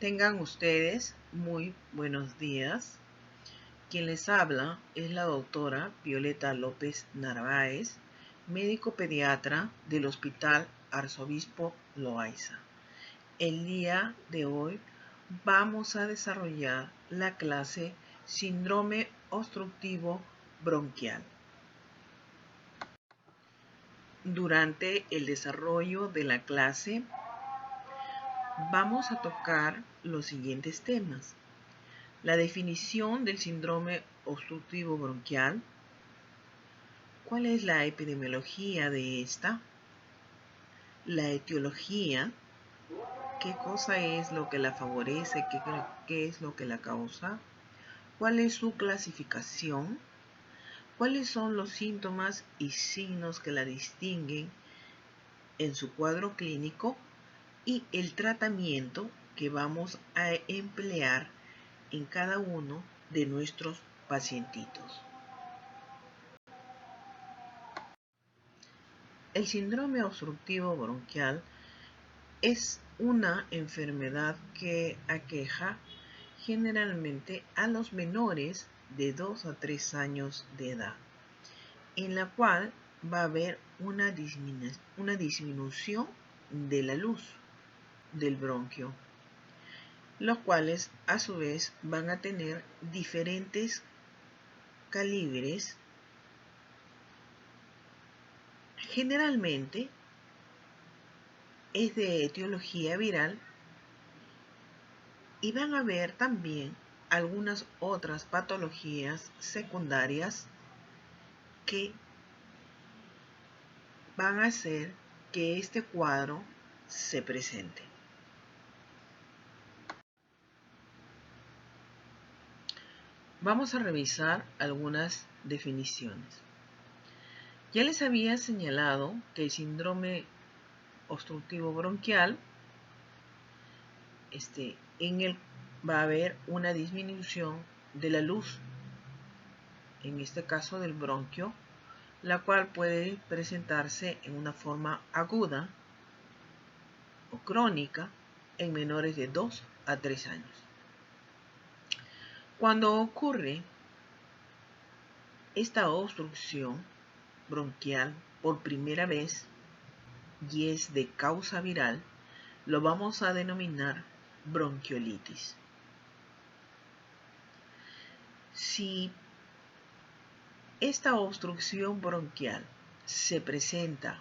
Tengan ustedes muy buenos días. Quien les habla es la doctora Violeta López Narváez, médico pediatra del Hospital Arzobispo Loaiza. El día de hoy vamos a desarrollar la clase Síndrome obstructivo bronquial. Durante el desarrollo de la clase vamos a tocar los siguientes temas: la definición del síndrome obstructivo bronquial, cuál es la epidemiología de esta, la etiología, qué cosa es lo que la favorece, qué es lo que la causa, cuál es su clasificación, cuáles son los síntomas y signos que la distinguen en su cuadro clínico y el tratamiento que vamos a emplear en cada uno de nuestros pacientitos. El síndrome obstructivo bronquial es una enfermedad que aqueja generalmente a los menores de 2 a 3 años de edad, en la cual va a haber una disminución de la luz del bronquio, los cuales a su vez van a tener diferentes calibres. Generalmente es de etiología viral y van a haber también algunas otras patologías secundarias que van a hacer que este cuadro se presente. Vamos a revisar algunas definiciones. Ya les había señalado que el síndrome obstructivo bronquial en él va a haber una disminución de la luz, en este caso del bronquio, la cual puede presentarse en una forma aguda o crónica en menores de 2 a 3 años. Cuando ocurre esta obstrucción bronquial por primera vez y es de causa viral, lo vamos a denominar bronquiolitis. Si esta obstrucción bronquial se presenta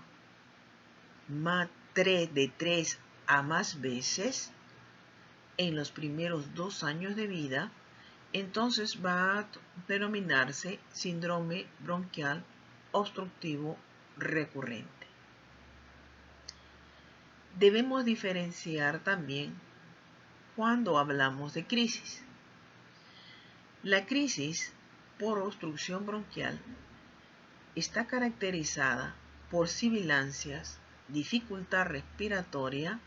de 3 a más veces en los primeros 2 años de vida, entonces va a denominarse síndrome bronquial obstructivo recurrente. Debemos diferenciar también cuando hablamos de crisis. La crisis por obstrucción bronquial está caracterizada por sibilancias, dificultad respiratoria,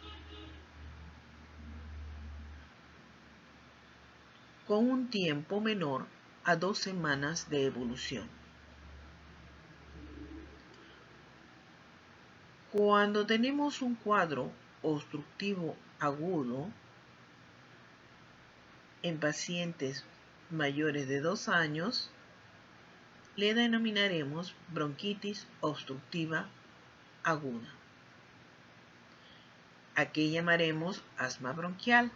con un tiempo menor a 2 semanas de evolución. Cuando tenemos un cuadro obstructivo agudo en pacientes mayores de 2 años, le denominaremos bronquitis obstructiva aguda. ¿A qué llamaremos asma bronquial?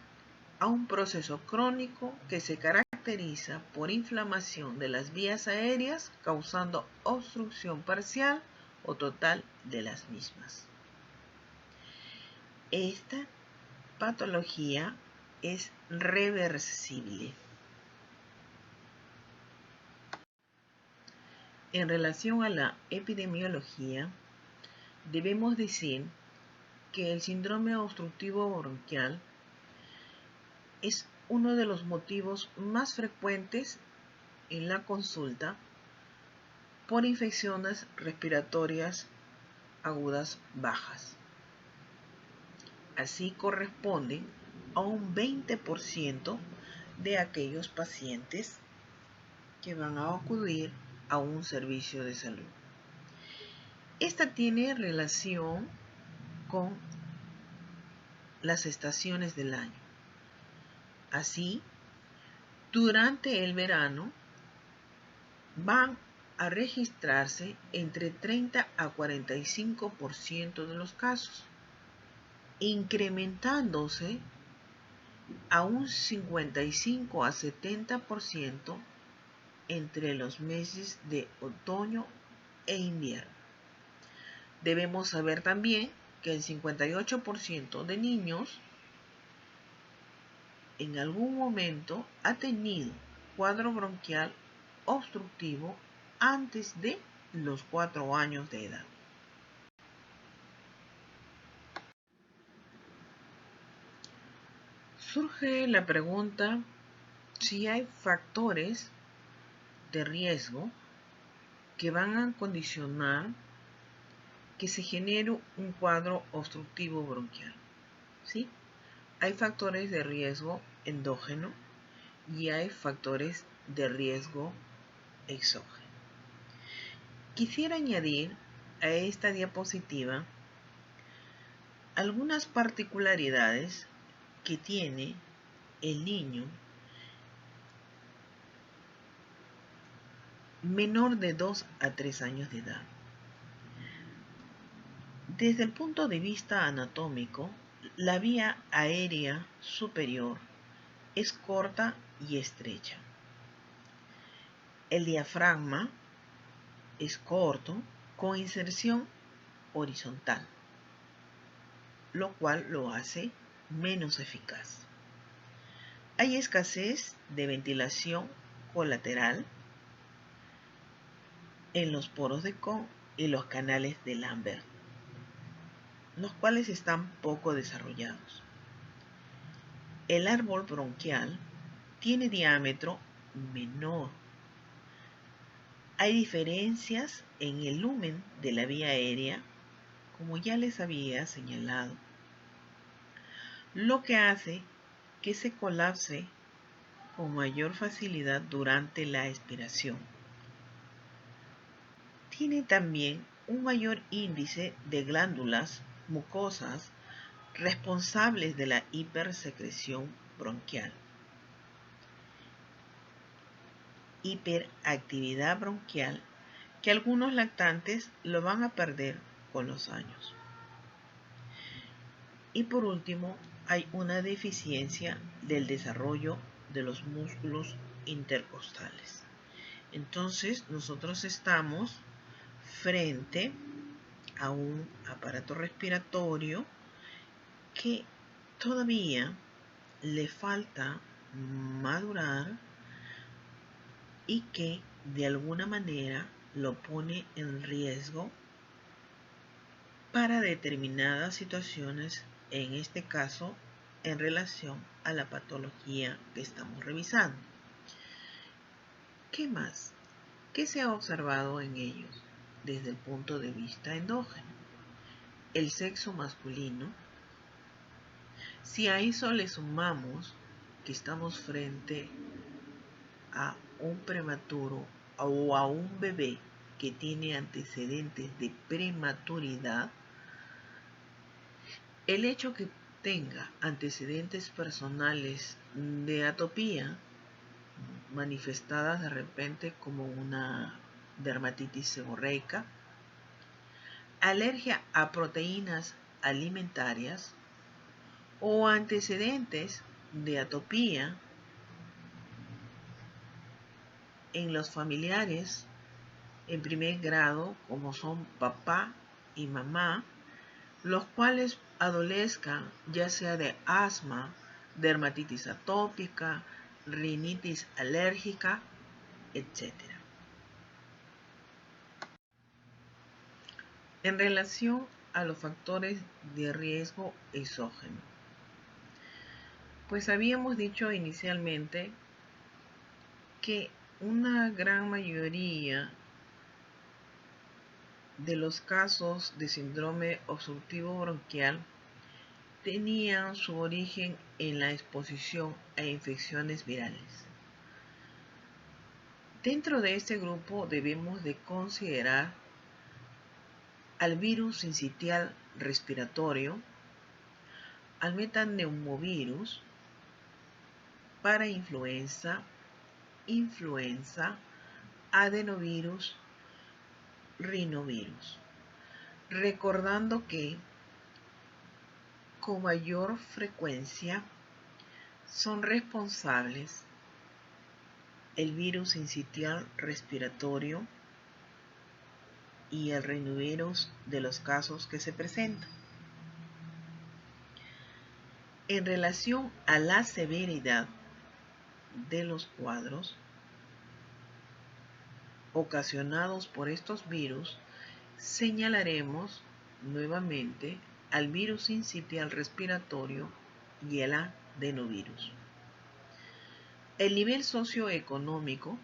A un proceso crónico que se caracteriza por inflamación de las vías aéreas, causando obstrucción parcial o total de las mismas. Esta patología es reversible. En relación a la epidemiología, debemos decir que el síndrome obstructivo bronquial es uno de los motivos más frecuentes en la consulta por infecciones respiratorias agudas bajas. Así corresponde a un 20% de aquellos pacientes que van a acudir a un servicio de salud. Esta tiene relación con las estaciones del año. Así, durante el verano van a registrarse entre 30 a 45% de los casos, incrementándose a un 55 a 70% entre los meses de otoño e invierno. Debemos saber también que el 58% de niños en algún momento ha tenido cuadro bronquial obstructivo antes de los 4 años de edad. Surge la pregunta si hay factores de riesgo que van a condicionar que se genere un cuadro obstructivo bronquial. ¿Sí? Hay factores de riesgo endógeno y hay factores de riesgo exógeno. Quisiera añadir a esta diapositiva algunas particularidades que tiene el niño menor de 2 a 3 años de edad. Desde el punto de vista anatómico, la vía aérea superior es corta y estrecha. El diafragma es corto con inserción horizontal, lo cual lo hace menos eficaz. Hay escasez de ventilación colateral en los poros de Kohn y los canales de Lambert, los cuales están poco desarrollados. El árbol bronquial tiene diámetro menor. Hay diferencias en el lumen de la vía aérea, como ya les había señalado, lo que hace que se colapse con mayor facilidad durante la expiración. Tiene también un mayor índice de glándulas mucosas responsables de la hipersecreción bronquial, hiperactividad bronquial, que algunos lactantes lo van a perder con los años. Y por último, hay una deficiencia del desarrollo de los músculos intercostales. Entonces, nosotros estamos frente a un aparato respiratorio que todavía le falta madurar y que de alguna manera lo pone en riesgo para determinadas situaciones, en este caso en relación a la patología que estamos revisando. ¿Qué más? ¿Qué se ha observado en ellos desde el punto de vista endógeno? El sexo masculino. Si a eso le sumamos que estamos frente a un prematuro o a un bebé que tiene antecedentes de prematuridad, el hecho que tenga antecedentes personales de atopía, manifestadas de repente como una dermatitis seborreica, alergia a proteínas alimentarias o antecedentes de atopía en los familiares en primer grado, como son papá y mamá, los cuales adolezcan ya sea de asma, dermatitis atópica, rinitis alérgica, etc. En relación a los factores de riesgo exógeno, pues habíamos dicho inicialmente que una gran mayoría de los casos de síndrome obstructivo bronquial tenían su origen en la exposición a infecciones virales. Dentro de este grupo debemos de considerar al virus sincitial respiratorio, al metaneumovirus, para influenza, adenovirus, rinovirus. Recordando que con mayor frecuencia son responsables el virus sincitial respiratorio y el rinovirus de los casos que se presentan. En relación a la severidad de los cuadros ocasionados por estos virus, señalaremos nuevamente al virus sincitial respiratorio y el adenovirus. El nivel socioeconómico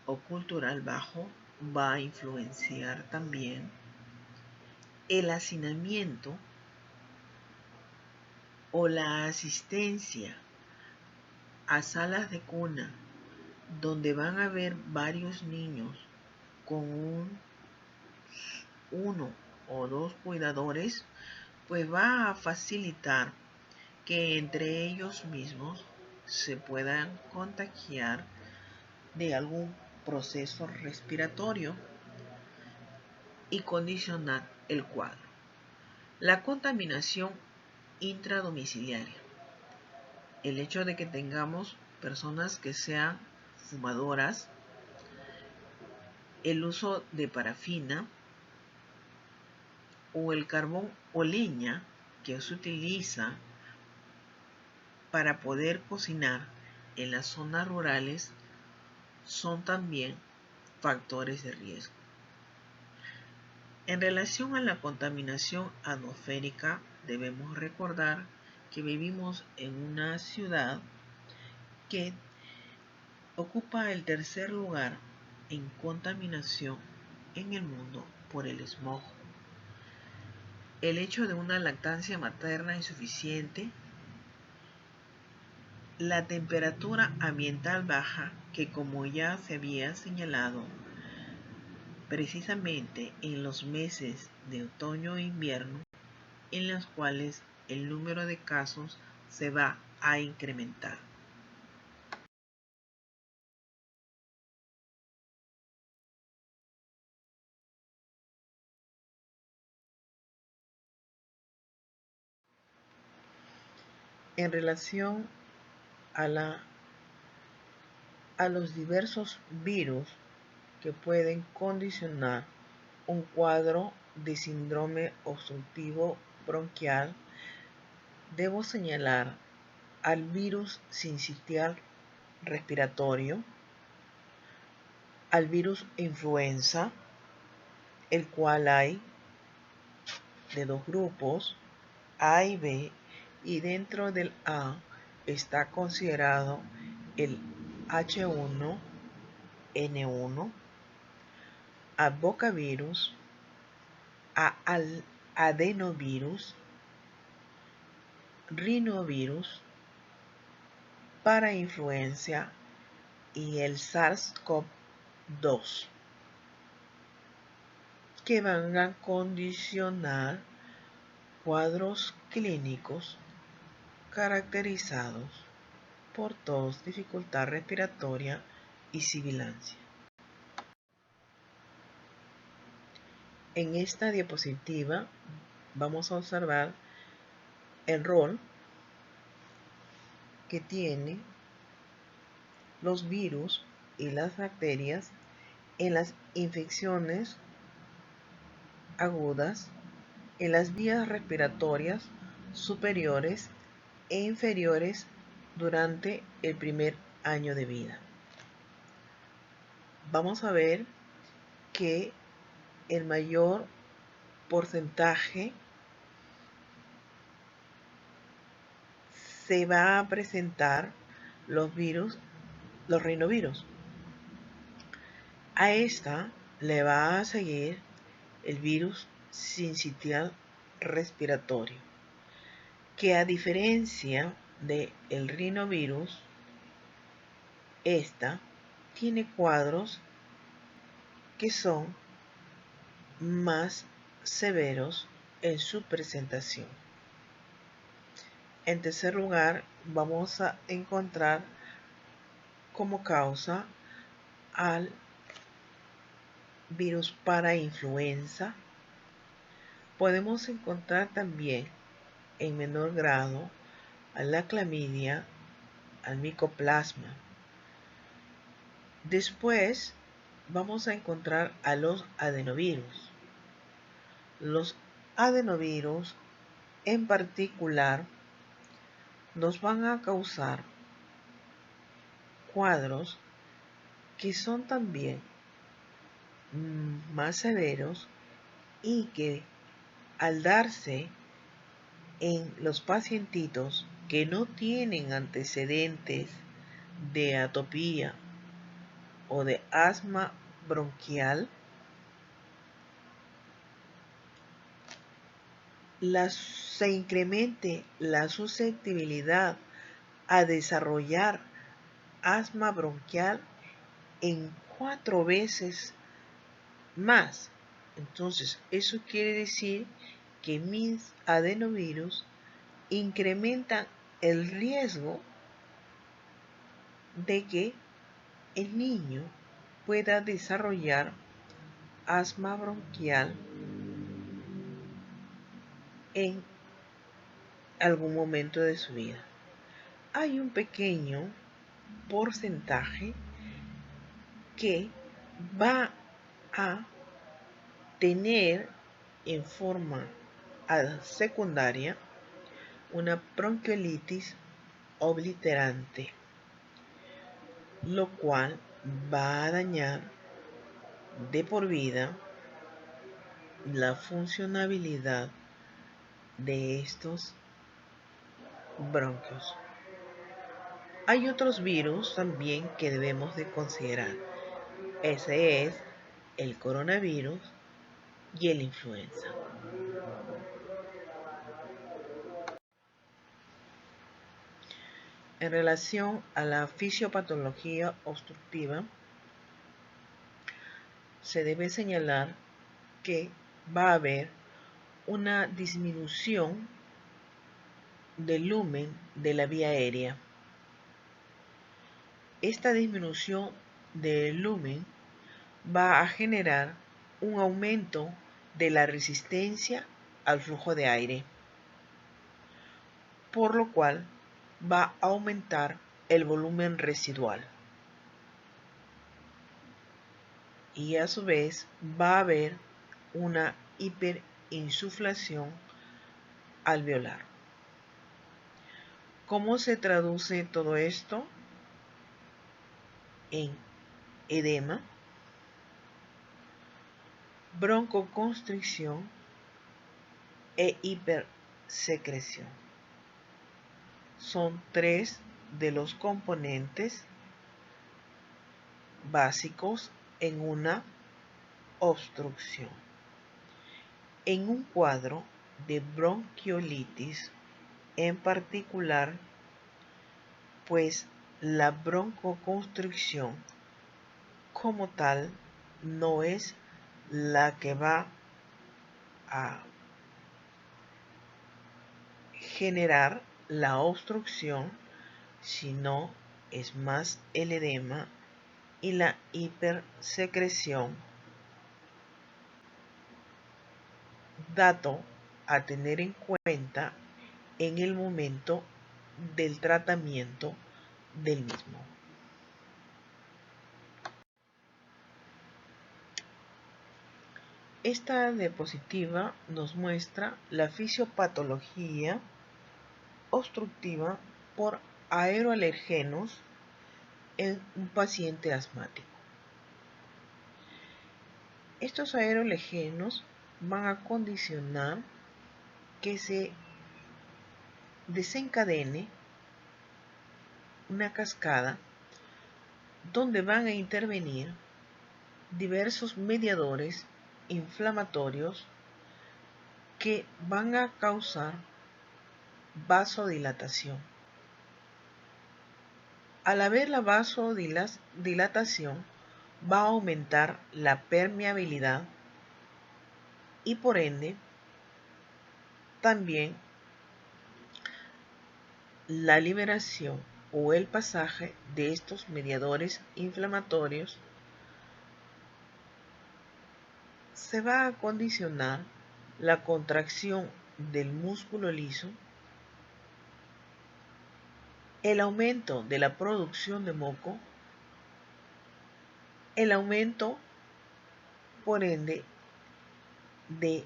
o cultural bajo va a influenciar también el hacinamiento o la asistencia a salas de cuna donde van a haber varios niños con uno o dos cuidadores, pues va a facilitar que entre ellos mismos se puedan contagiar de algún proceso respiratorio y condicionar el cuadro. La contaminación intradomiciliaria. El hecho de que tengamos personas que sean fumadoras, el uso de parafina o el carbón o leña que se utiliza para poder cocinar en las zonas rurales son también factores de riesgo. En relación a la contaminación atmosférica, debemos recordar que vivimos en una ciudad que ocupa el tercer lugar en contaminación en el mundo por el smog. El hecho de una lactancia materna insuficiente, la temperatura ambiental baja, que como ya se había señalado, precisamente en los meses de otoño e invierno, en los cuales el número de casos se va a incrementar. En relación a los diversos virus que pueden condicionar un cuadro de síndrome obstructivo bronquial, debo señalar al virus sincitial respiratorio, al virus influenza, el cual hay de dos grupos, A y B, y dentro del A está considerado el H1N1, adenovirus, al adenovirus, rinovirus, parainfluencia y el SARS-CoV-2, que van a condicionar cuadros clínicos caracterizados por tos, dificultad respiratoria y sibilancia. En esta diapositiva vamos a observar el rol que tienen los virus y las bacterias en las infecciones agudas, en las vías respiratorias superiores e inferiores durante el primer año de vida. Vamos a ver que el mayor porcentaje se va a presentar los rinovirus. A esta le va a seguir el virus sincitial respiratorio, que a diferencia del rinovirus, esta tiene cuadros que son más severos en su presentación. En tercer lugar, vamos a encontrar como causa al virus parainfluenza. Podemos encontrar también en menor grado a la clamidia, al micoplasma. Después vamos a encontrar a los adenovirus. Los adenovirus en particular nos van a causar cuadros que son también más severos y que al darse en los pacientitos que no tienen antecedentes de atopía o de asma bronquial, se incremente la susceptibilidad a desarrollar asma bronquial en 4 veces más. Entonces, eso quiere decir que mis adenovirus incrementan el riesgo de que el niño pueda desarrollar asma bronquial en algún momento de su vida. Hay un pequeño porcentaje que va a tener en forma secundaria una bronquiolitis obliterante, lo cual va a dañar de por vida la funcionabilidad de estos bronquios. Hay otros virus también que debemos de considerar. Ese es el coronavirus y el influenza. En relación a la fisiopatología obstructiva, se debe señalar que va a haber una disminución del lumen de la vía aérea. Esta disminución del lumen va a generar un aumento de la resistencia al flujo de aire, por lo cual va a aumentar el volumen residual. Y a su vez va a haber una hiperinsuflación alveolar. ¿Cómo se traduce todo esto? En edema, broncoconstricción e hipersecreción. Son 3 de los componentes básicos en una obstrucción. En un cuadro de bronquiolitis en particular, pues la broncoconstricción como tal no es la que va a generar la obstrucción, sino es más el edema y la hipersecreción, dato a tener en cuenta en el momento del tratamiento del mismo. Esta diapositiva nos muestra la fisiopatología obstructiva por aeroalergenos en un paciente asmático. Estos aeroalergenos van a condicionar que se desencadene una cascada donde van a intervenir diversos mediadores inflamatorios que van a causar vasodilatación. Al haber la vasodilatación, va a aumentar la permeabilidad y por ende también la liberación o el pasaje de estos mediadores inflamatorios se va a condicionar la contracción del músculo liso, el aumento de la producción de moco, el aumento, por ende, de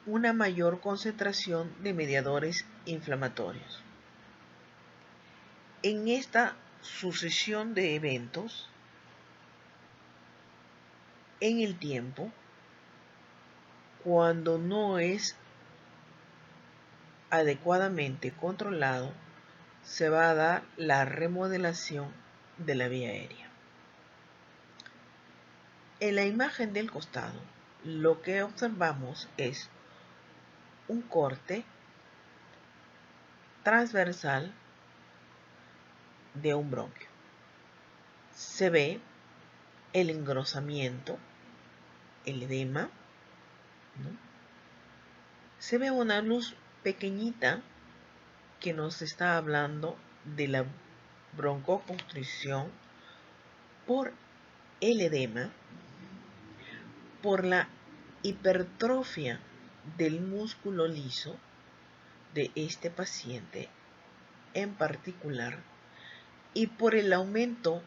una mayor concentración de mediadores inflamatorios. En esta sucesión de eventos, en el tiempo, cuando no es adecuadamente controlado, se va a dar la remodelación de la vía aérea. En la imagen del costado, lo que observamos es un corte transversal de un bronquio. Se ve el engrosamiento, el edema, ¿no? Se ve una luz pequeñita que nos está hablando de la broncoconstricción por el edema, por la hipertrofia del músculo liso de este paciente en particular y por el aumento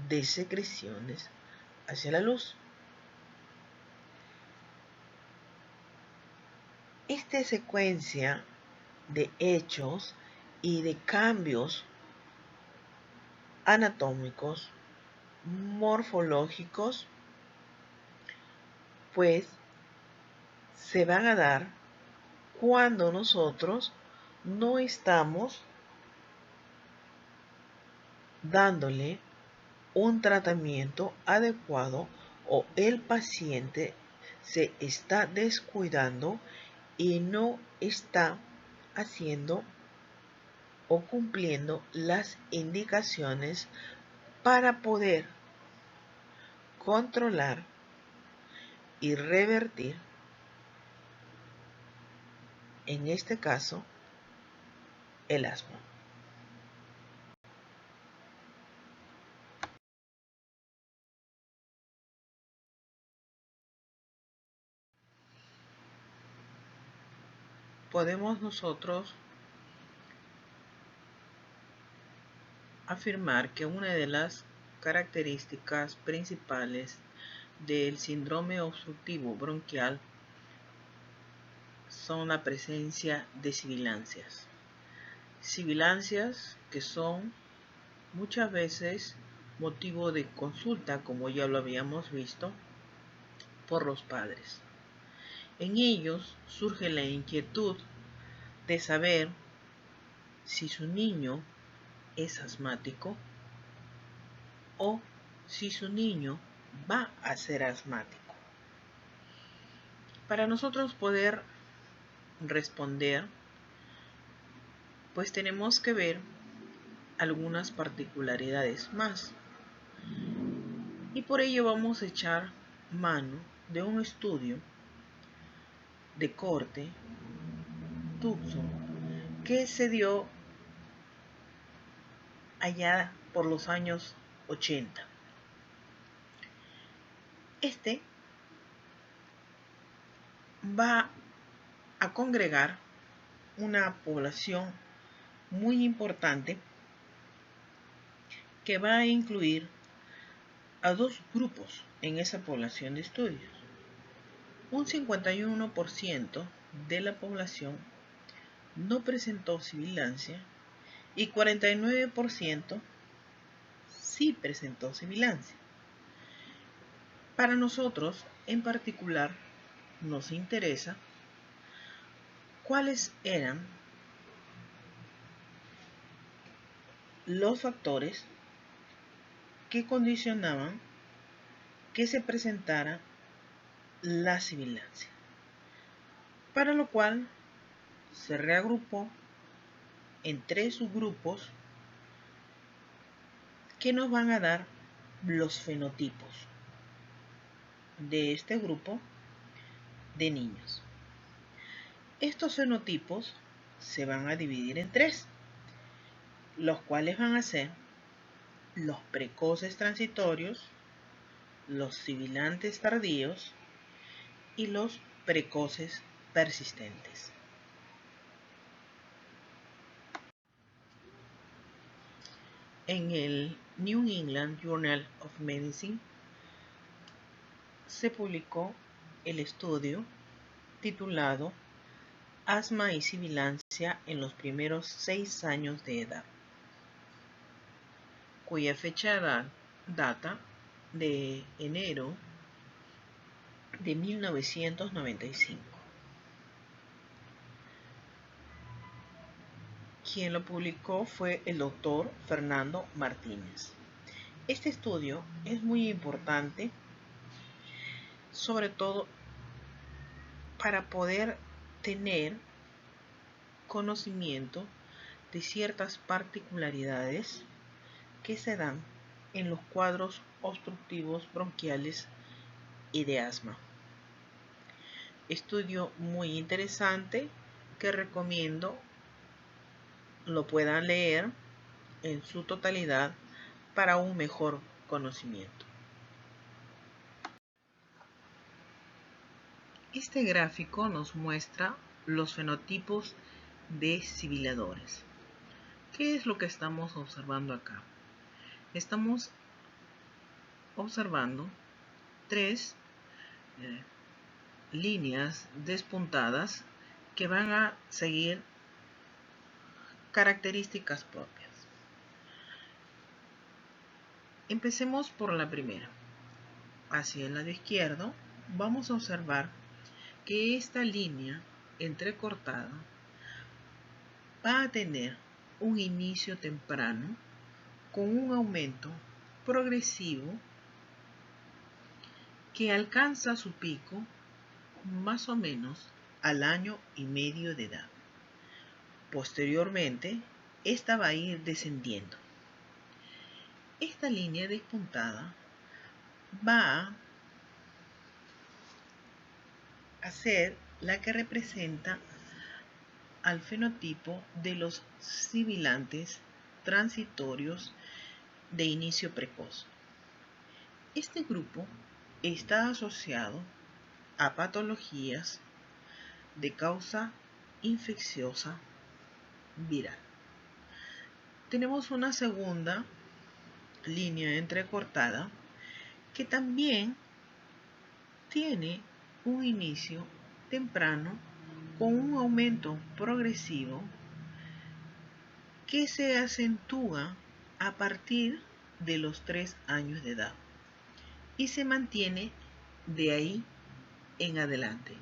de secreciones hacia la luz. Esta secuencia de hechos y de cambios anatómicos, morfológicos, pues se van a dar cuando nosotros no estamos dándole un tratamiento adecuado o el paciente se está descuidando y no está haciendo o cumpliendo las indicaciones para poder controlar y revertir, en este caso, el asma. Podemos nosotros afirmar que una de las características principales del síndrome obstructivo bronquial son la presencia de sibilancias. Sibilancias que son muchas veces motivo de consulta, como ya lo habíamos visto, por los padres. En ellos surge la inquietud de saber si su niño es asmático o si su niño va a ser asmático. Para nosotros poder responder, pues tenemos que ver algunas particularidades más. Y por ello vamos a echar mano de un estudio de corte Tucson que se dio allá por los años 80. Este va a congregar una población muy importante que va a incluir a dos grupos en esa población de estudios. Un 51% de la población no presentó sibilancia y 49% sí presentó sibilancia. Para nosotros, en particular, nos interesa cuáles eran los factores que condicionaban que se presentara la sibilancia, para lo cual se reagrupó en 3 subgrupos que nos van a dar los fenotipos de este grupo de niños. Estos fenotipos se van a dividir en tres, los cuales van a ser los precoces transitorios, los sibilantes tardíos y los precoces persistentes. En el New England Journal of Medicine se publicó el estudio titulado Asma y sibilancia en los primeros 6 años de edad, cuya fecha data de enero de 1995. Quien lo publicó fue el doctor Fernando Martínez. Este estudio es muy importante, sobre todo para poder tener conocimiento de ciertas particularidades que se dan en los cuadros obstructivos bronquiales y de asma. Estudio muy interesante que recomiendo lo puedan leer en su totalidad para un mejor conocimiento. Este gráfico nos muestra los fenotipos de sibiladores. ¿Qué es lo que estamos observando acá? Estamos observando tres líneas despuntadas que van a seguir características propias. Empecemos por la primera. Hacia el lado izquierdo vamos a observar que esta línea entrecortada va a tener un inicio temprano con un aumento progresivo que alcanza su pico más o menos al año y medio de edad. Posteriormente, esta va a ir descendiendo. Esta línea despuntada va a ser la que representa al fenotipo de los sibilantes transitorios de inicio precoz. Este grupo está asociado a patologías de causa infecciosa viral. Tenemos una segunda línea entrecortada que también tiene un inicio temprano con un aumento progresivo que se acentúa a partir de los 3 años de edad y se mantiene de ahí en adelante.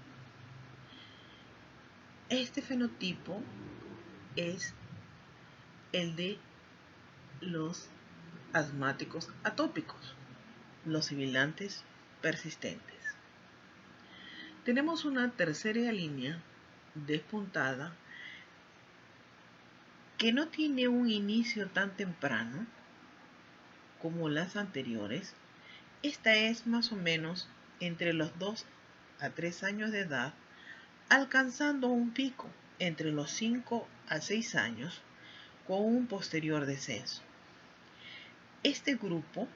Este fenotipo es el de los asmáticos atópicos, los sibilantes persistentes. Tenemos una tercera línea despuntada que no tiene un inicio tan temprano como las anteriores. Esta es más o menos entre los 2 a 3 años de edad, alcanzando un pico entre los 5 a 6 años con un posterior descenso. Este grupo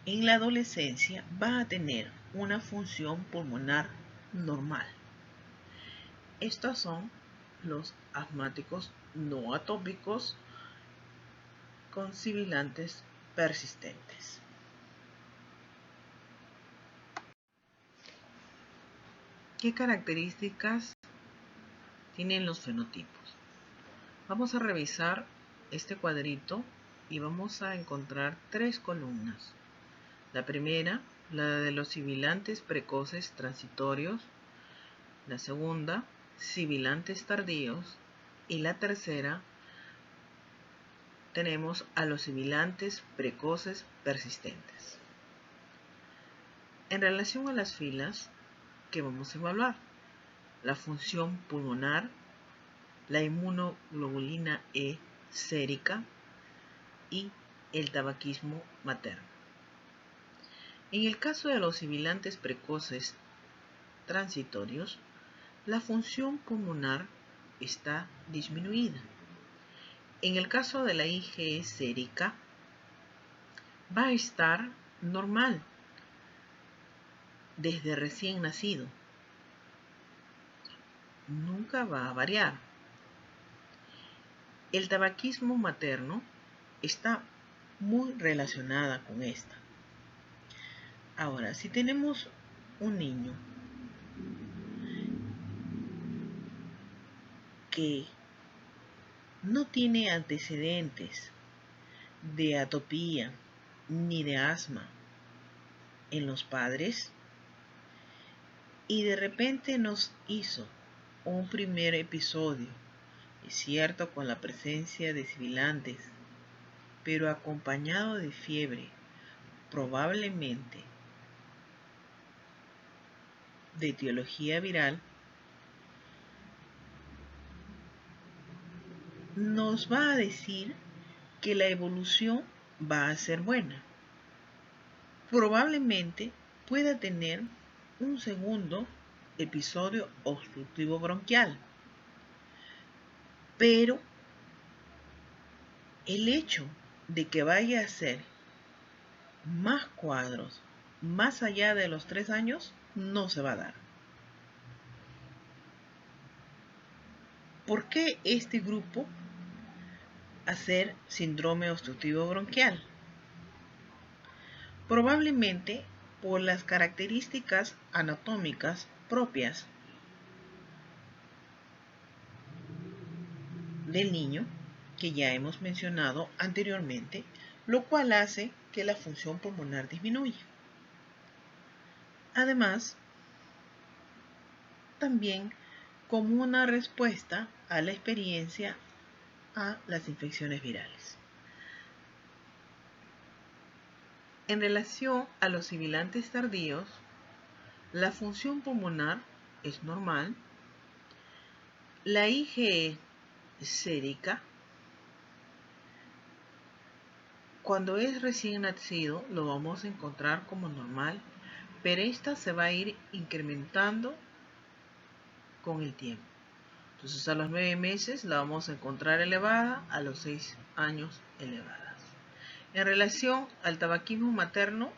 en la adolescencia va a tener una función pulmonar normal. Estos son los asmáticos no atópicos con sibilantes persistentes. ¿Qué características tienen los fenotipos? Vamos a revisar este cuadrito y vamos a encontrar 3 columnas. La primera, la de los sibilantes precoces transitorios. La segunda, sibilantes tardíos. Y la tercera, tenemos a los sibilantes precoces persistentes. En relación a las filas que vamos a evaluar, la función pulmonar, la inmunoglobulina E sérica y el tabaquismo materno. En el caso de los sibilantes precoces transitorios, la función pulmonar está disminuida. En el caso de la IgE sérica, va a estar normal desde recién nacido. Nunca va a variar. El tabaquismo materno está muy relacionada con esta. Ahora, si tenemos un niño que no tiene antecedentes de atopía ni de asma en los padres y de repente nos hizo un primer episodio, es cierto, con la presencia de sibilantes, pero acompañado de fiebre, probablemente de etiología viral, nos va a decir que la evolución va a ser buena. Probablemente pueda tener un segundo episodio obstructivo bronquial, pero el hecho de que vaya a ser más cuadros más allá de los 3 años no se va a dar. ¿Por qué este grupo hacer síndrome obstructivo bronquial? Probablemente por las características anatómicas propias del niño que ya hemos mencionado anteriormente, lo cual hace que la función pulmonar disminuya. Además, también como una respuesta a la experiencia a las infecciones virales. En relación a los sibilantes tardíos, la función pulmonar es normal. La IgE sérica, cuando es recién nacido, lo vamos a encontrar como normal, pero esta se va a ir incrementando con el tiempo. Entonces a los 9 meses la vamos a encontrar elevada, a los 6 años elevadas. En relación al tabaquismo materno,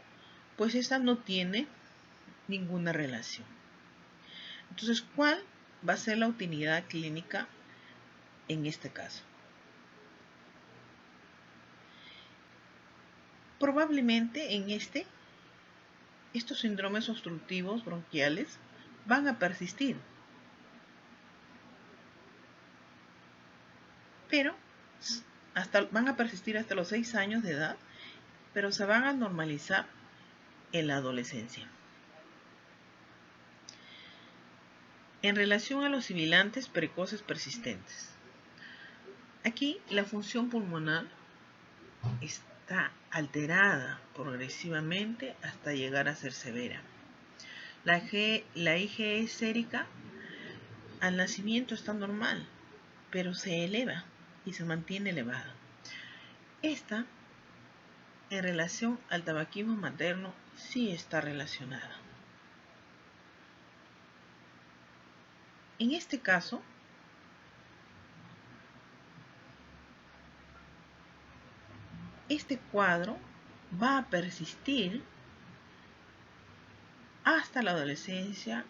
pues esta no tiene ninguna relación. Entonces, ¿cuál va a ser la utilidad clínica en este caso? Probablemente en estos síndromes obstructivos bronquiales van a persistir, pero van a persistir hasta los 6 años de edad, pero se van a normalizar en la adolescencia. En relación a los sibilantes precoces persistentes, aquí la función pulmonar está alterada progresivamente hasta llegar a ser severa. La IgE sérica al nacimiento está normal, pero se eleva y se mantiene elevada. Esta, en relación al tabaquismo materno, sí está relacionada. En este caso, este cuadro va a persistir hasta la adolescencia,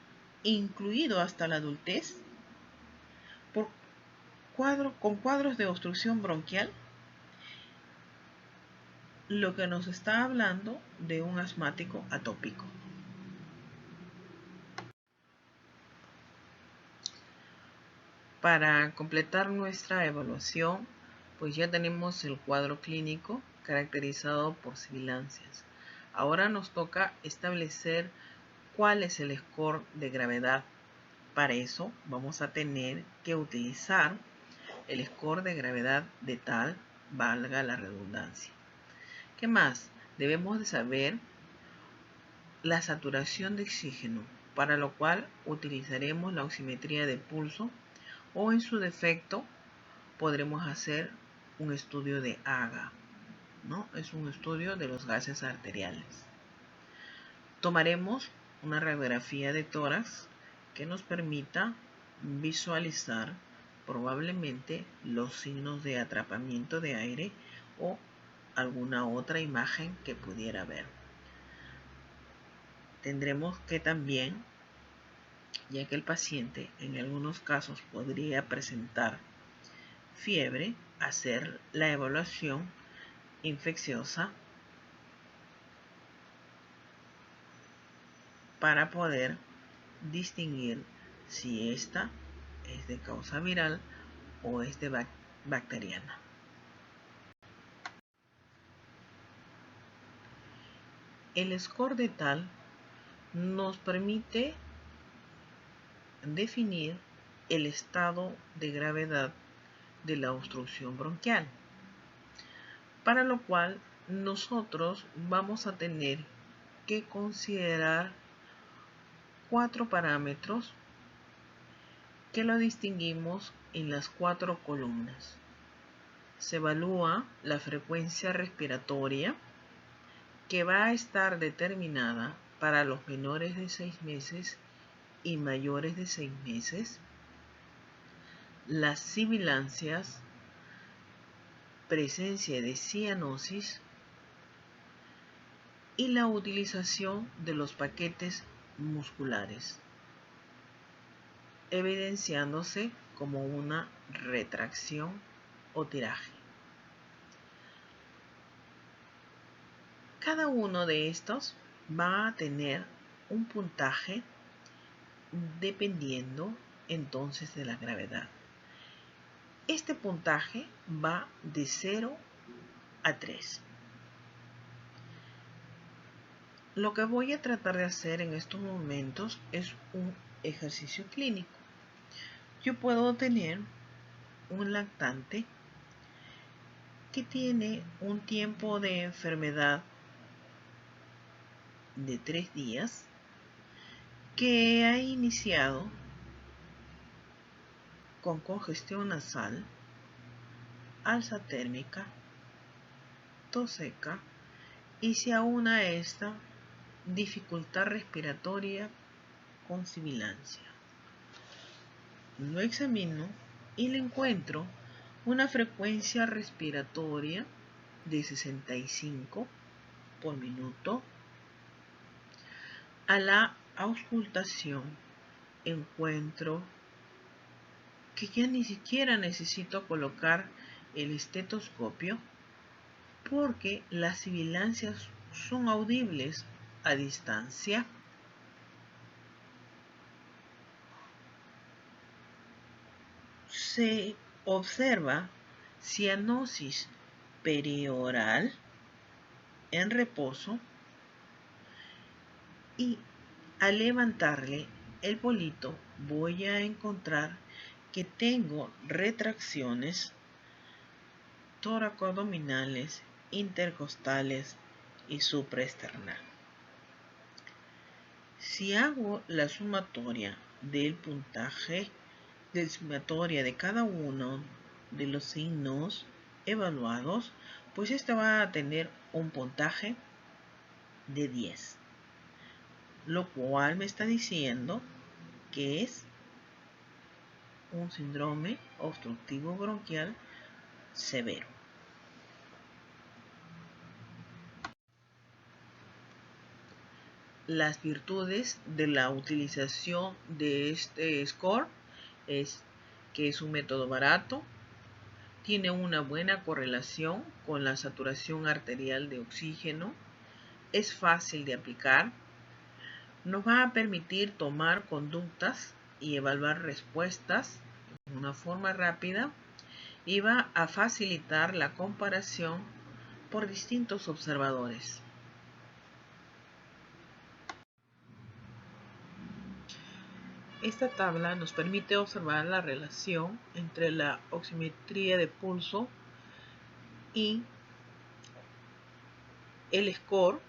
incluido hasta la adultez, con cuadros de obstrucción bronquial, lo que nos está hablando de un asmático atópico. Para completar nuestra evaluación, pues ya tenemos el cuadro clínico caracterizado por sibilancias. Ahora nos toca establecer cuál es el score de gravedad. Para eso vamos a tener que utilizar el score de gravedad de tal, valga la redundancia. ¿Qué más? Debemos de saber la saturación de oxígeno, para lo cual utilizaremos la oximetría de pulso o en su defecto podremos hacer un estudio de AGA, ¿no? Es un estudio de los gases arteriales. Tomaremos una radiografía de tórax que nos permita visualizar probablemente los signos de atrapamiento de aire o alguna otra imagen que pudiera haber. Tendremos que también, ya que el paciente en algunos casos podría presentar fiebre, hacer la evaluación infecciosa para poder distinguir si esta es de causa viral o es de bacteriana. El score de TAL nos permite definir el estado de gravedad de la obstrucción bronquial, para lo cual nosotros vamos a tener que considerar 4 parámetros que lo distinguimos en las 4 columnas. Se evalúa la frecuencia respiratoria, que va a estar determinada para los menores de 6 meses y mayores de 6 meses. Las sibilancias, presencia de cianosis y la utilización de los paquetes musculares, evidenciándose como una retracción o tiraje. Cada uno de estos va a tener un puntaje dependiendo entonces de la gravedad. Este puntaje va de 0 a 3. Lo que voy a tratar de hacer en estos momentos es un ejercicio clínico. Yo puedo tener un lactante que tiene un tiempo de enfermedad de 3 días, que ha iniciado con congestión nasal, alza térmica, tos seca y se aúna a esta dificultad respiratoria con sibilancia. Lo examino y le encuentro una frecuencia respiratoria de 65 por minuto. A la auscultación encuentro que ya ni siquiera necesito colocar el estetoscopio porque las sibilancias son audibles a distancia. Se observa cianosis perioral en reposo y al levantarle el bolito voy a encontrar que tengo retracciones tóraco-abdominales, intercostales y supraesternal. Si hago la sumatoria del puntaje de cada uno de los signos evaluados, pues esta va a tener un puntaje de 10, lo cual me está diciendo que es un síndrome obstructivo bronquial severo. Las virtudes de la utilización de este score es que es un método barato, tiene una buena correlación con la saturación arterial de oxígeno, es fácil de aplicar, nos va a permitir tomar conductas y evaluar respuestas de una forma rápida y va a facilitar la comparación por distintos observadores. Esta tabla nos permite observar la relación entre la oximetría de pulso y el score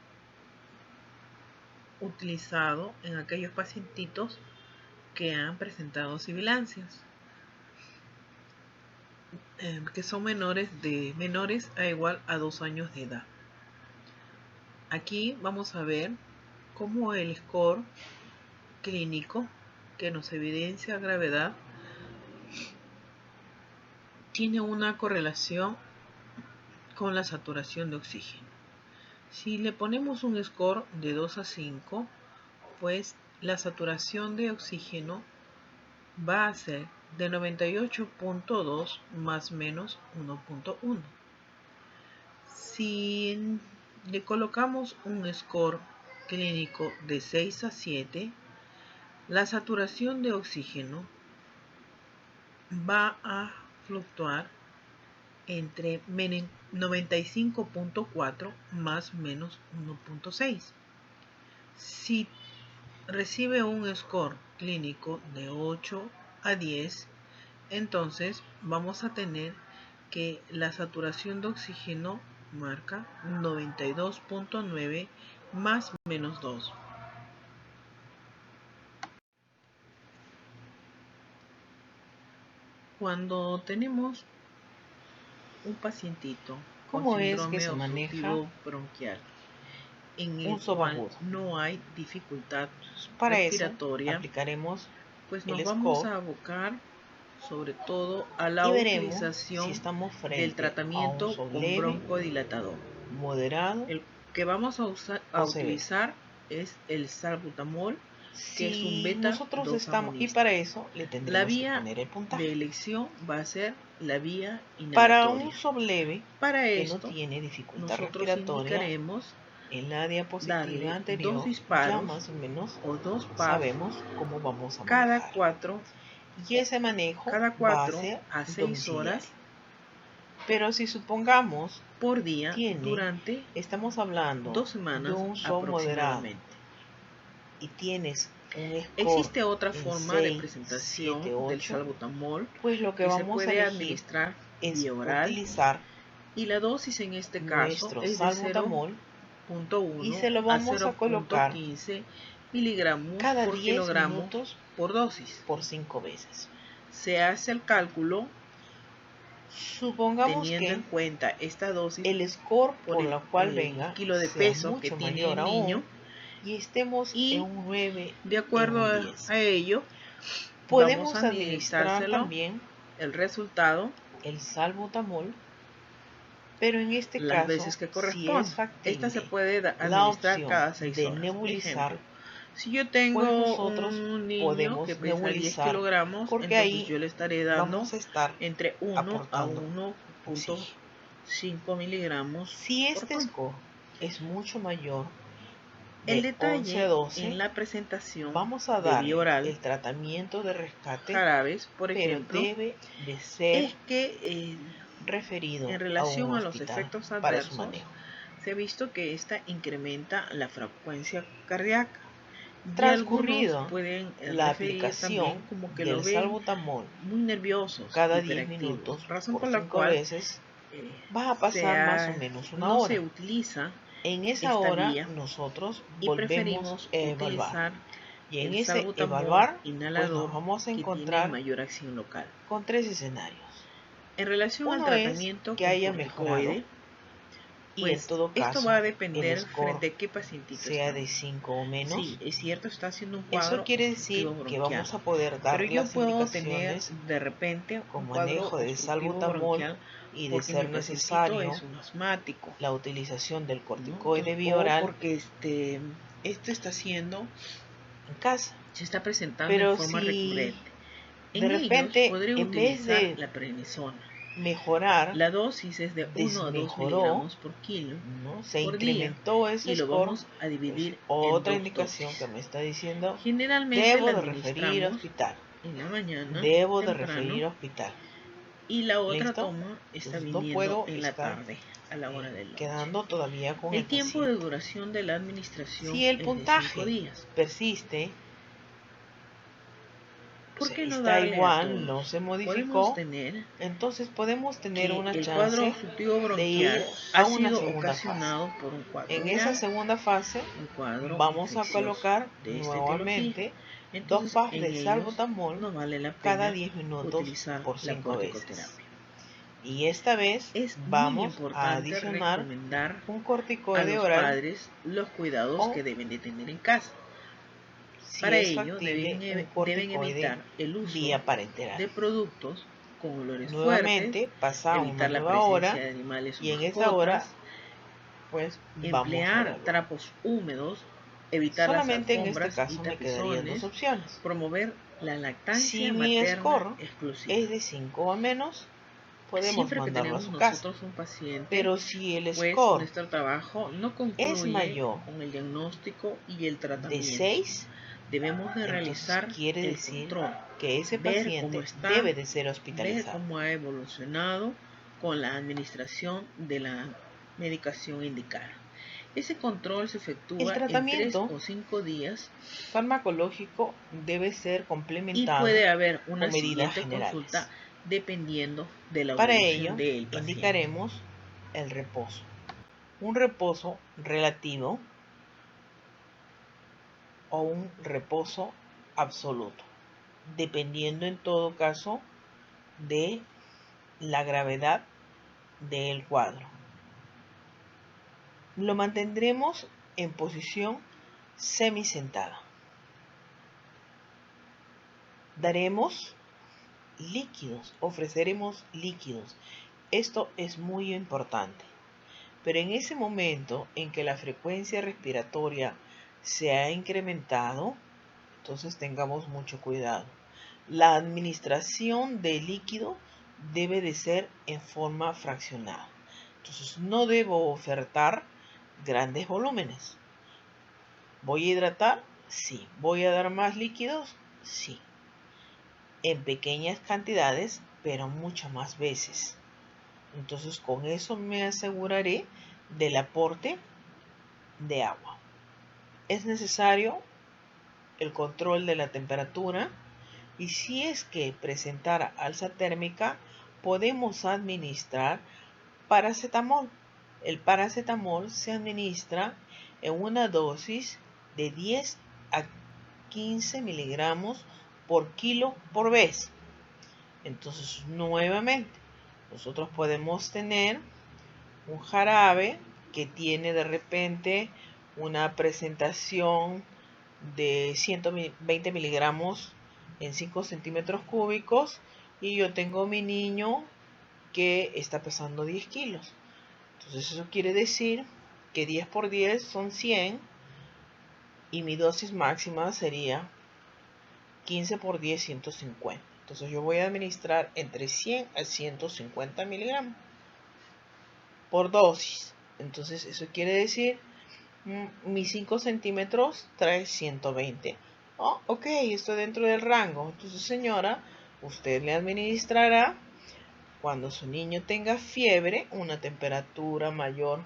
utilizado en aquellos pacientitos que han presentado sibilancias, que son menores a igual a 2 años de edad. Aquí vamos a ver como el score clínico que nos evidencia gravedad tiene una correlación con la saturación de oxígeno. Si le ponemos un score de 2 a 5, pues la saturación de oxígeno va a ser de 98.2 más menos 1.1. Si le colocamos un score clínico de 6 a 7, la saturación de oxígeno va a fluctuar entre 95.4 más menos 1.6. Si recibe un score clínico de 8 a 10, entonces vamos a tener que la saturación de oxígeno marca 92.9 más menos 2. Cuando tenemos un pacientito con síndrome obstructivo bronquial en el cual no hay dificultad respiratoria, eso aplicaremos pues nos vamos a abocar sobre todo a la utilización del tratamiento con broncodilatador. Moderado. El que vamos a utilizar es el salbutamol, que es un beta-2 y para eso le tendremos que poner el puntaje. La vía de elección va a ser la vía inhalatoria. Para un sobleve que no tiene dificultad nosotros respiratoria, indicaremos en la diapositiva anterior 2 disparos ya más o menos o 2 puffs sabemos cómo vamos a cada manejar. 4 y ese manejo cada 4 a 6 horas, pero si supongamos por día durante estamos hablando 2 semanas de un aproximadamente. moderado y tienes un score existe otra forma 6, de presentación 7, 8, del salbutamol, pues lo que vamos se puede a administrar es vía oral, utilizar y la dosis en este caso es de 0.1 y se lo vamos a colocar 0.15 miligramos cada por 10 kilogramo minutos por dosis. por 5 veces. Se hace el cálculo supongamos teniendo que en cuenta esta dosis el score por la cual el venga kilo de sea peso mucho que tiene mayor el niño, y estemos y en un 9, de acuerdo en un 10. a ello podemos vamos a administrar también el resultado, el salbutamol, pero en este las caso veces que si corresponde. es factible Esta se puede la administrar opción cada 6 de horas. nebulizar, Ejemplo, si yo tengo pues nosotros un niño podemos que pesa 10 nebulizar, kilogramos, porque entonces ahí yo le estaré dando vamos a estar entre 1 a aportando 1.5 miligramos si por este toma. score es mucho mayor El de detalle 11 a 12, en la presentación vamos a de dar vía oral, el tratamiento de rescate, jarabes, por pero ejemplo, debe de ser es que referido en relación a un a los hospital efectos para su adversos, manejo. se ha visto que esta incrementa la frecuencia cardíaca. Y Transcurrido algunos pueden la referir aplicación también como que lo del ven salbutamol muy nerviosos, cada 10 hiperactivos, minutos razón por por la 5 cual veces, va a pasar más o menos una no hora. se utiliza En esa esta hora vía nosotros y volvemos preferimos a evaluar. utilizar Y en el ese salbutamol evaluar, pues inhalador, nos vamos a que encontrar tiene mayor acción local. con 3 escenarios. En relación al Uno es tratamiento que con haya mejorado, corticoide, y pues en todo caso esto va a depender el score frente a qué pacientito sea estamos. de 5 o menos. Sí, es cierto, está haciendo un cuadro eso quiere decir obstructivo que bronquial, vamos a poder dar pero yo las puedo tener indicaciones de repente con un cuadro manejo de obstructivo salbutamol bronquial y de porque ser mi pacientito necesario es un asmático, la utilización del ¿no? corticoide Entonces, o bioral porque esto está haciendo, en casa. se está presentando Pero en forma si recurrente. de En repente ellos podría en vez utilizar de la prednisona. mejorar, La dosis es de 1 a 2 desmejoró, miligramos por kilo ¿no? Se por día, incrementó ese y lo score, vamos a dividir pues, en otra 2 indicación dosis. que me está diciendo Generalmente debo la de referir a administramos hospital, en la mañana debo de temprano, referir a hospital. y la otra ¿Listo? toma está Entonces, no viniendo puedo en la estar tarde, a la hora del lunch. quedando todavía con El el tiempo de paciente. duración de la administración Si el es de 5 puntaje días. persiste, ¿Por qué no está darle a igual, todos? no se Podemos modificó, tener entonces podemos tener que una el cuadro chance obstructivo de ir bronquial a ha una sido segunda fase. ocasionado por un cuadro En viral, esa segunda fase un cuadro vamos a infeccioso colocar de esta etiología. nuevamente 2 Entonces, puffs en de ellos salbutamol no vale la cada pena 10 minutos utilizar por la 5 veces. corticoterapia. Y esta vez Es muy vamos a importante adicionar recomendar un a corticoide los oral padres los cuidados o, que deben de tener en casa. si Para es ello factible, un deben corticoide evitar el uso vía parenteral. de productos con olores fuertes, Nuevamente pasa una evitar la nueva hora presencia de animales o y en esa hora mascotas, pues vamos a emplear evaluar. trapos húmedos, evitar las Solamente en este alfombras y caso me quedarían dos tapizones, opciones. promover la Si lactancia mi materna score exclusiva. es de 5 o menos, podemos Siempre que mandarlo a tenemos su casa. nosotros un paciente, Pero si el pues score nuestro trabajo no es concluye mayor con el diagnóstico y el de tratamiento. 6, Debemos de entonces realizar quiere el decir control, que ese ver cómo paciente está, debe de ser ver hospitalizado. cómo ha evolucionado con la administración de la medicación indicada. Ese control se El efectúa en 3 tratamiento o 5 días farmacológico debe ser y complementado puede haber una con medidas siguiente consulta generales. dependiendo de la Para evolución ello, del paciente. indicaremos el reposo. Un reposo relativo o un reposo absoluto, dependiendo en todo caso de la gravedad del cuadro. Lo mantendremos en posición semisentada. Daremos líquidos, ofreceremos líquidos. Esto es muy importante. Pero en ese momento en que la frecuencia respiratoria se ha incrementado, entonces tengamos mucho cuidado. La administración de líquido debe de ser en forma fraccionada. Entonces no debo ofertar grandes volúmenes. ¿Voy a hidratar? Sí. ¿Voy a dar más líquidos? Sí. En pequeñas cantidades, pero muchas más veces. Entonces con eso me aseguraré del aporte de agua. Es necesario el control de la temperatura y si es que presentara alza térmica, podemos administrar paracetamol. El paracetamol se administra en una dosis de 10 a 15 miligramos por kilo por vez. Entonces, nuevamente, nosotros podemos tener un jarabe que tiene de repente una presentación de 120 miligramos en 5 centímetros cúbicos y yo tengo mi niño que está pesando 10 kilos. Entonces eso quiere decir que 10 por 10 son 100 y mi dosis máxima sería 15 por 10, 150. Entonces yo voy a administrar entre 100 a 150 miligramos por dosis. Entonces eso quiere decir mis 5 centímetros trae 120. Oh, ok, estoy dentro del rango. Entonces, señora, usted le administrará cuando su niño tenga fiebre, una temperatura mayor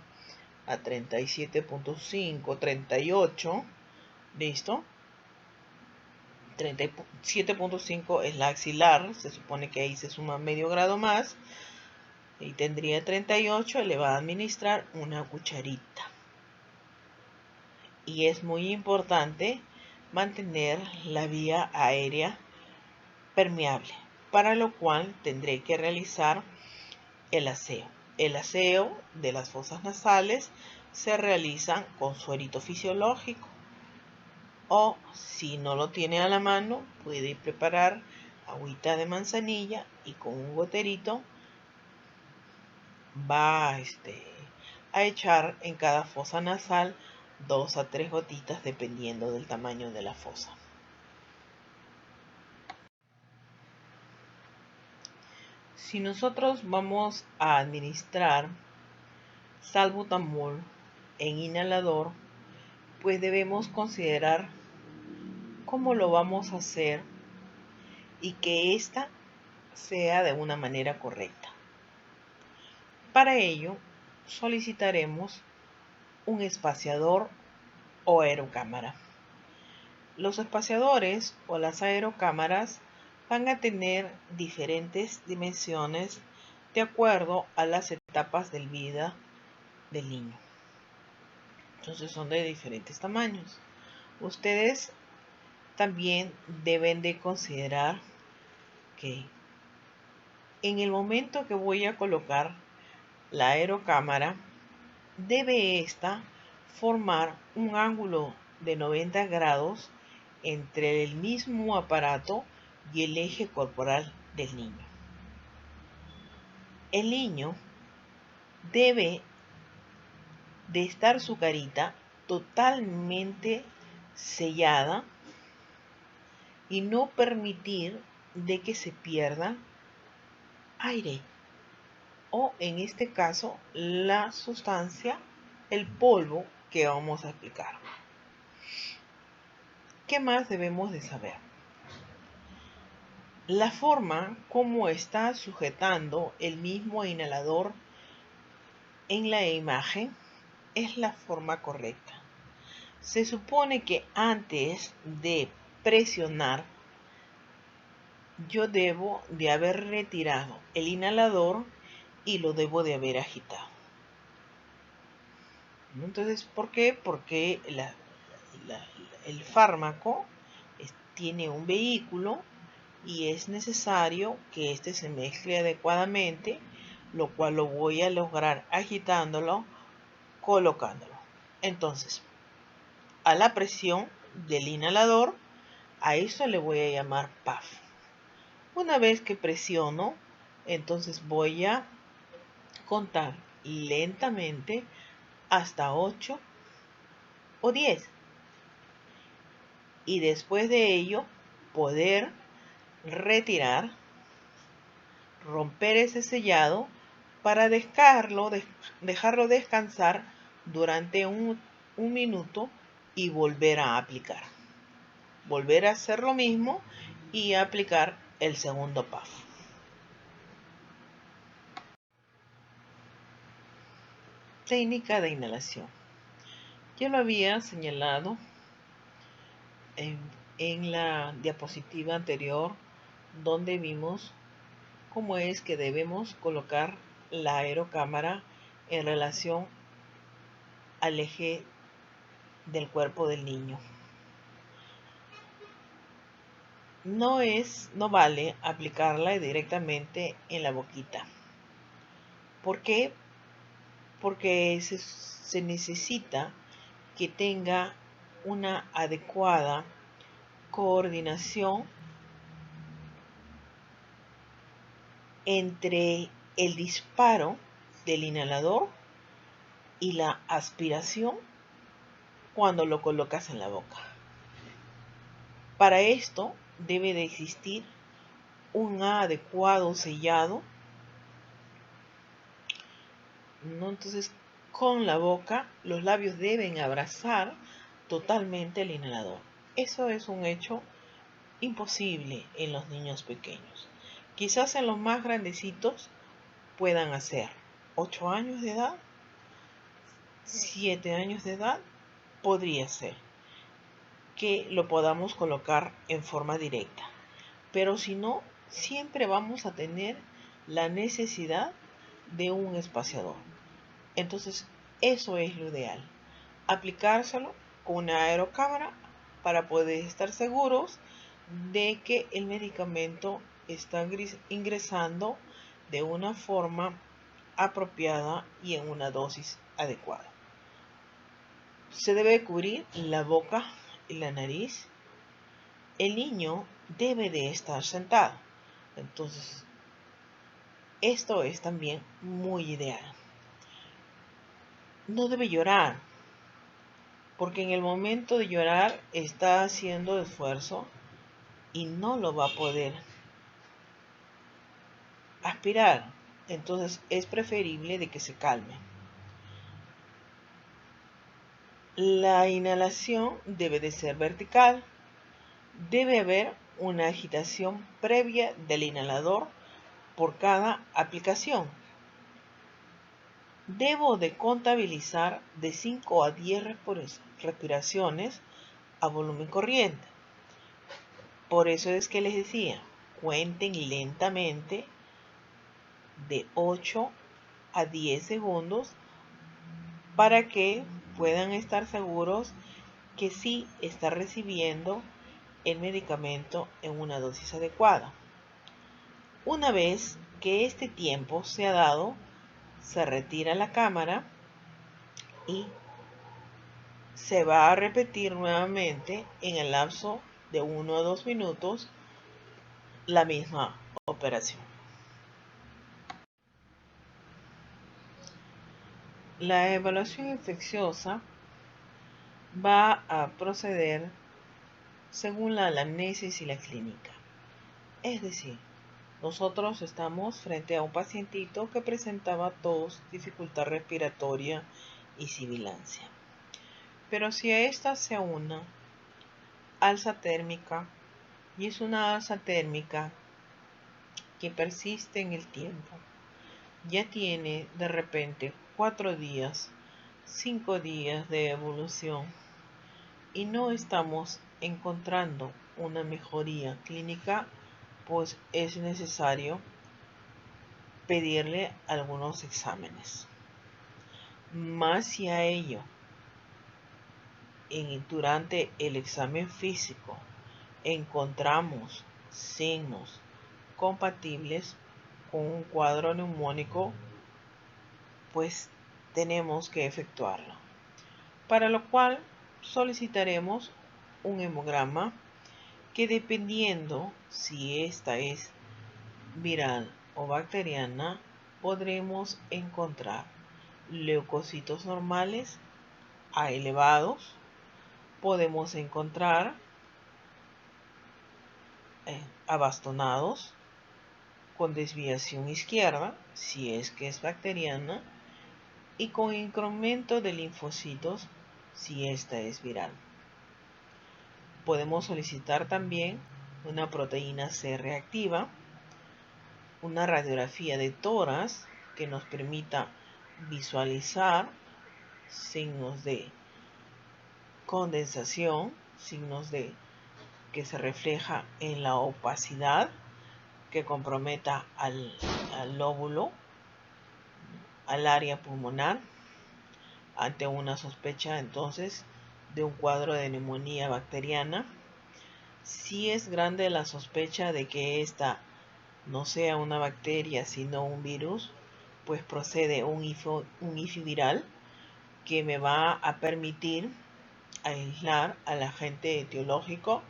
a 37.5, 38. ¿Listo? 37.5 es la axilar. Se supone que ahí se suma medio grado más. Y tendría 38. Le va a administrar una cucharita. Y es muy importante mantener la vía aérea permeable, para lo cual tendré que realizar el aseo. El aseo de las fosas nasales se realiza con suerito fisiológico o si no lo tiene a la mano puede preparar agüita de manzanilla y con un goterito va a echar en cada fosa nasal 2 a 3 gotitas dependiendo del tamaño de la fosa. Si nosotros vamos a administrar salbutamol en inhalador, pues debemos considerar cómo lo vamos a hacer y que ésta sea de una manera correcta. Para ello, solicitaremos un espaciador o aerocámara. Los espaciadores o las aerocámaras van a tener diferentes dimensiones de acuerdo a las etapas de vida del niño. Entonces son de diferentes tamaños. Ustedes también deben de considerar que En el momento que voy a colocar la aerocámara, debe esta formar un ángulo de 90 grados entre el mismo aparato y el eje corporal del niño. El niño debe de estar su carita totalmente sellada y no permitir de que se pierda aire o, en este caso, la sustancia, el polvo que vamos a aplicar. ¿Qué más debemos de saber? La forma como está sujetando el mismo inhalador en la imagen es la forma correcta. Se supone que antes de presionar, yo debo de haber retirado el inhalador y lo debo de haber agitado. Entonces, ¿por qué? Porque el fármaco tiene un vehículo y es necesario que éste se mezcle adecuadamente, lo cual lo voy a lograr agitándolo, colocándolo. Entonces, a la presión del inhalador, a eso le voy a llamar puff. Una vez que presiono, entonces voy a contar lentamente hasta 8 o 10. Y después de ello, poder retirar, romper ese sellado para dejarlo descansar durante un minuto y volver a aplicar. Volver a hacer lo mismo y aplicar el segundo puff. Técnica de inhalación. Ya lo había señalado en la diapositiva anterior, donde vimos cómo es que debemos colocar la aerocámara en relación al eje del cuerpo del niño. No vale aplicarla directamente en la boquita. ¿Por qué? Porque se necesita que tenga una adecuada coordinación entre el disparo del inhalador y la aspiración cuando lo colocas en la boca. Para esto debe de existir un adecuado sellado, ¿no? Entonces, con la boca, los labios deben abrazar totalmente el inhalador. Eso es un hecho imposible en los niños pequeños. Quizás en los más grandecitos puedan hacer 8 años de edad, 7 años de edad, podría ser que lo podamos colocar en forma directa. Pero si no, siempre vamos a tener la necesidad de un espaciador. Entonces, eso es lo ideal. Aplicárselo con una aerocámara para poder estar seguros de que el medicamento está ingresando de una forma apropiada y en una dosis adecuada. Se debe cubrir la boca y la nariz. El niño debe de estar sentado. Entonces, esto es también muy ideal. No debe llorar, porque en el momento de llorar está haciendo esfuerzo y no lo va a poder aspirar. Entonces es preferible de que se calme. La inhalación debe de ser vertical. Debe haber una agitación previa del inhalador por cada aplicación. Debo de contabilizar de 5 a 10 respiraciones a volumen corriente. Por eso es que les decía, cuenten lentamente de 8 a 10 segundos para que puedan estar seguros que sí está recibiendo el medicamento en una dosis adecuada. Una vez que este tiempo se ha dado, se retira la cámara y se va a repetir nuevamente en el lapso de 1 o 2 minutos la misma operación. La evaluación infecciosa va a proceder según la anamnesis y la clínica. Es decir, nosotros estamos frente a un pacientito que presentaba tos, dificultad respiratoria y sibilancia. Pero si a esta se aúna alza térmica, y es una alza térmica que persiste en el tiempo, ya tiene de repente 4 días, 5 días de evolución y no estamos encontrando una mejoría clínica, pues es necesario pedirle algunos exámenes. Más si a ello, durante el examen físico, encontramos signos compatibles con un cuadro neumónico, pues tenemos que efectuarlo. Para lo cual solicitaremos un hemograma que, dependiendo si esta es viral o bacteriana, podremos encontrar leucocitos normales a elevados, podemos encontrar abastonados con desviación izquierda, si es que es bacteriana, y con incremento de linfocitos, si esta es viral. Podemos solicitar también una proteína C reactiva, una radiografía de tórax que nos permita visualizar signos de condensación, signos de que se refleja en la opacidad que comprometa al lóbulo, al área pulmonar, ante una sospecha entonces de un cuadro de neumonía bacteriana. Si es grande la sospecha de que esta no sea una bacteria sino un virus, pues procede un IFI viral que me va a permitir aislar al agente etiológico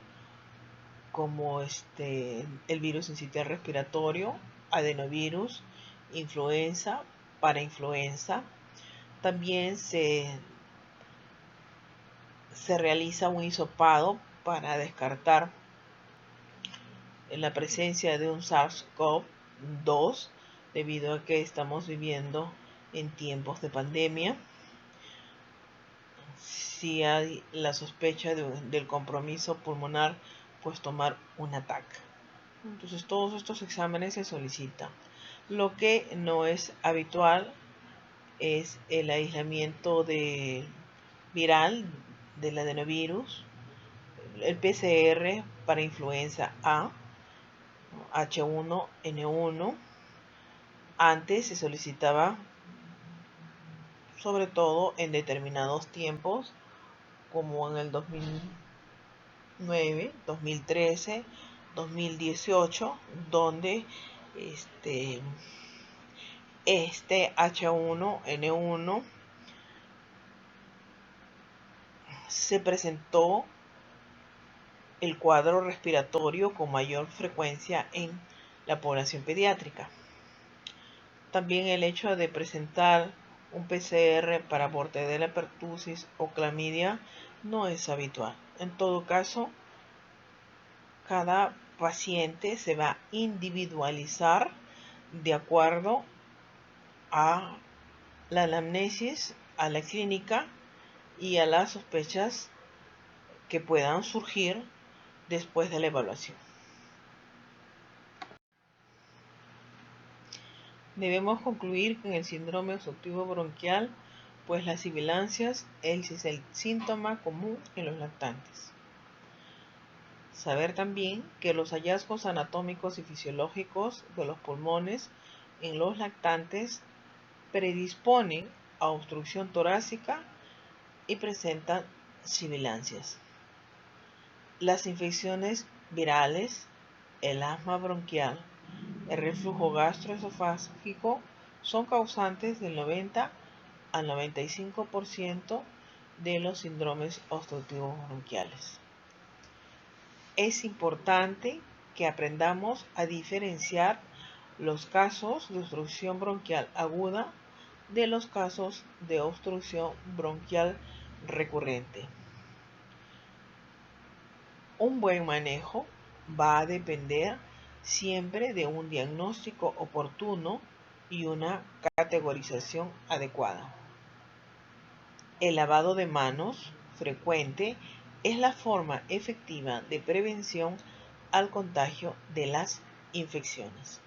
como el virus sincitial respiratorio, adenovirus, influenza, parainfluenza. También se realiza un hisopado para descartar la presencia de un SARS-CoV-2 debido a que estamos viviendo en tiempos de pandemia. Si hay la sospecha del compromiso pulmonar, pues tomar un ATAC. Entonces todos estos exámenes se solicitan. Lo que no es habitual es el aislamiento viral del adenovirus, el PCR para influenza A, H1N1. Antes se solicitaba sobre todo en determinados tiempos, como en el 2009, 2013, 2018, donde H1N1 se presentó el cuadro respiratorio con mayor frecuencia en la población pediátrica. También el hecho de presentar un PCR para Bordetella pertussis o clamidia no es habitual. En todo caso, cada paciente se va a individualizar de acuerdo a la anamnesis, a la clínica y a las sospechas que puedan surgir después de la evaluación. Debemos concluir que en el síndrome obstructivo bronquial, pues las sibilancias es el síntoma común en los lactantes. Saber también que los hallazgos anatómicos y fisiológicos de los pulmones en los lactantes predisponen a obstrucción torácica y presentan sibilancias. Las infecciones virales, el asma bronquial, el reflujo gastroesofágico son causantes del 90 al 95% de los síndromes obstructivos bronquiales. Es importante que aprendamos a diferenciar los casos de obstrucción bronquial aguda de los casos de obstrucción bronquial recurrente. Un buen manejo va a depender siempre de un diagnóstico oportuno y una categorización adecuada. El lavado de manos frecuente es la forma efectiva de prevención al contagio de las infecciones.